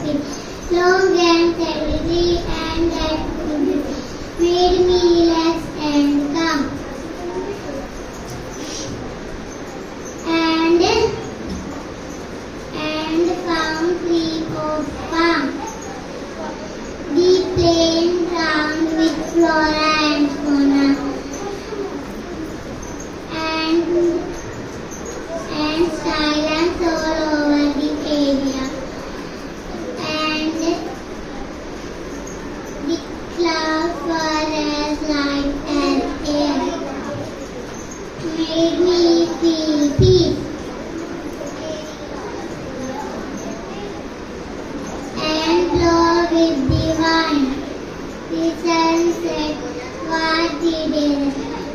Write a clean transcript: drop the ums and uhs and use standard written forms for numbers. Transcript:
and fit. Long and steady and that made me relax and calm. And found tree of palm. The plain round with flora and fauna. And silence all over the area. And the clouds were as light as air. Made me feel peace. And blow with the wind. The sunset was the day.